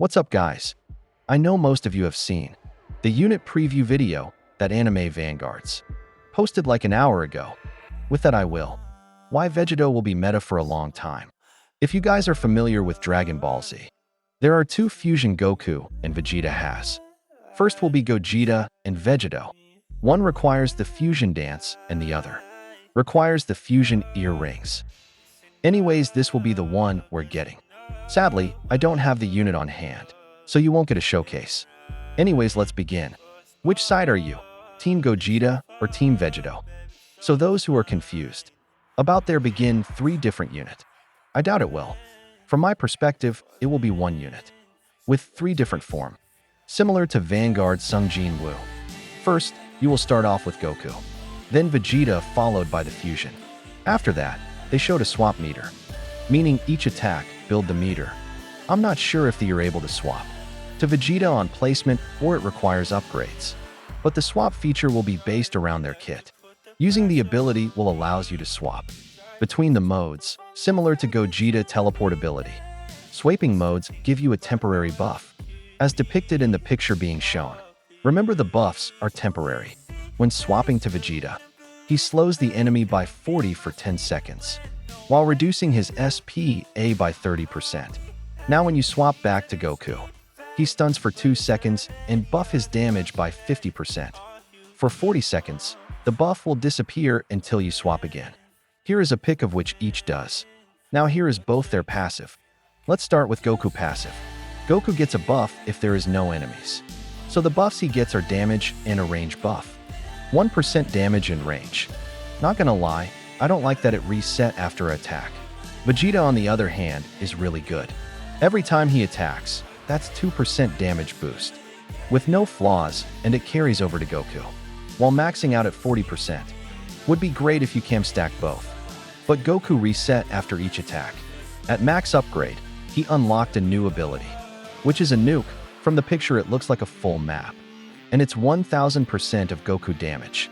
What's up, guys? I know most of you have seen the unit preview video that Anime Vanguards posted like an hour ago. With that, I will. Why Vegito will be meta for a long time. If you guys are familiar with Dragon Ball Z, there are two fusion Goku and Vegeta has. First will be Gogeta and Vegito. One requires the fusion dance and the other requires the fusion earrings. Anyways, this will be the one we're getting. Sadly, I don't have the unit on hand, so you won't get a showcase. Anyways, let's begin. Which side are you? Team Gogeta or Team Vegito? So those who are confused about there begin 3 different unit. I doubt it will. From my perspective, it will be 1 unit with 3 different form, similar to Vanguard Sung Jin Woo. First, you will start off with Goku, then Vegeta followed by the fusion. After that, they showed a swap meter, meaning each attack build the meter. I'm not sure if you're able to swap to Vegeta on placement or it requires upgrades, but the swap feature will be based around their kit. Using the ability will allows you to swap between the modes, similar to Gogeta teleportability. Swapping modes give you a temporary buff, as depicted in the picture being shown. Remember, the buffs are temporary. When swapping to Vegeta, he slows the enemy by 40 for 10 seconds, while reducing his SPA by 30%. Now when you swap back to Goku, he stuns for 2 seconds and buff his damage by 50%. For 40 seconds, the buff will disappear until you swap again. Here is a pic of which each does. Now here is both their passive. Let's start with Goku passive. Goku gets a buff if there is no enemies. So the buffs he gets are damage and a range buff. 1% damage and range. Not gonna lie, I don't like that it reset after attack. Vegeta, on the other hand, is really good. Every time he attacks, that's 2% damage boost, with no flaws, and it carries over to Goku, while maxing out at 40%. Would be great if you can stack both. But Goku reset after each attack. At max upgrade, he unlocked a new ability, which is a nuke. From the picture it looks like a full map, and it's 1000% of Goku damage,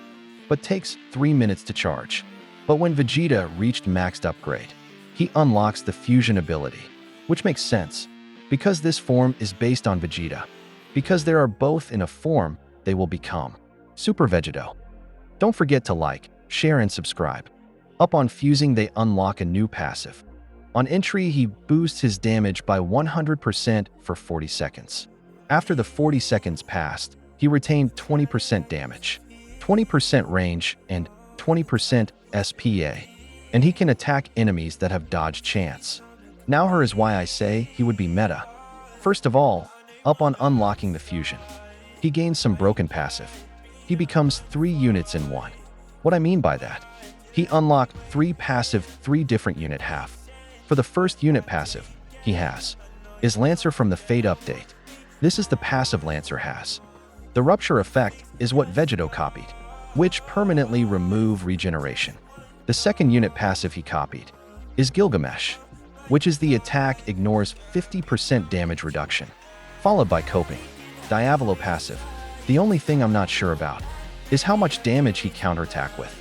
but takes 3 minutes to charge. But when Vegeta reached maxed upgrade, he unlocks the fusion ability, which makes sense, because this form is based on Vegeta. Because they are both in a form, they will become Super Vegito. Don't forget to like, share, and subscribe. Up on fusing, they unlock a new passive. On entry, he boosts his damage by 100% for 40 seconds. After the 40 seconds passed, he retained 20% damage, 20% range, and 20% SPA, and he can attack enemies that have dodge chance. Now here is why I say he would be meta. First of all, up on unlocking the fusion, he gains some broken passive. He becomes 3 units in 1. What I mean by that? He unlocked 3 passive 3 different unit half. For the first unit passive he has is Lancer from the Fate update. This is the passive Lancer has. The rupture effect is what Vegito copied, which permanently remove regeneration. The second unit passive he copied is Gilgamesh, which is the attack ignores 50% damage reduction, followed by Coping. Diavolo passive. The only thing I'm not sure about is how much damage he counterattack with.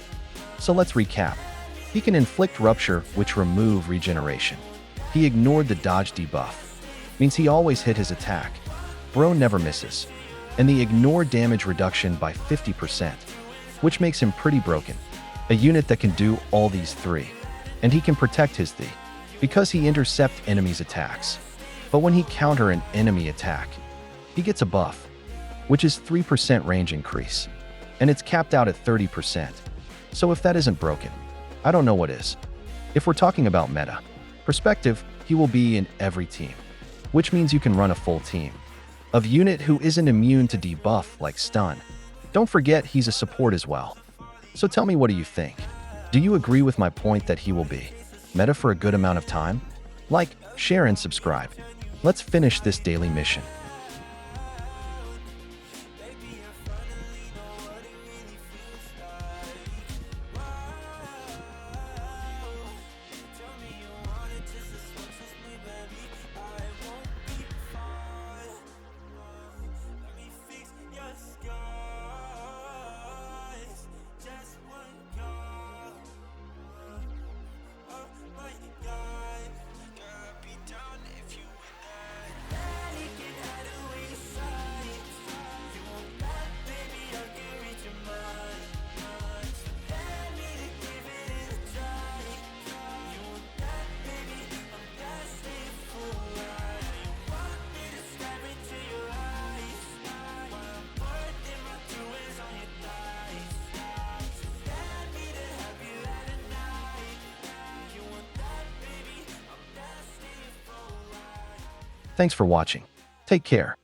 So let's recap. He can inflict rupture, which remove regeneration. He ignored the dodge debuff, means he always hit his attack. Bro never misses. And the ignore damage reduction by 50%, which makes him pretty broken. A unit that can do all these 3. And he can protect his thee, because he intercept enemies' attacks. But when he counter an enemy attack, he gets a buff, which is 3% range increase. And it's capped out at 30%. So if that isn't broken, I don't know what is. If we're talking about meta perspective, he will be in every team, which means you can run a full team of unit who isn't immune to debuff like stun. Don't forget he's a support as well. So tell me, what do you think? Do you agree with my point that he will be meta for a good amount of time? Like, share, and subscribe. Let's finish this daily mission. Thanks for watching. Take care.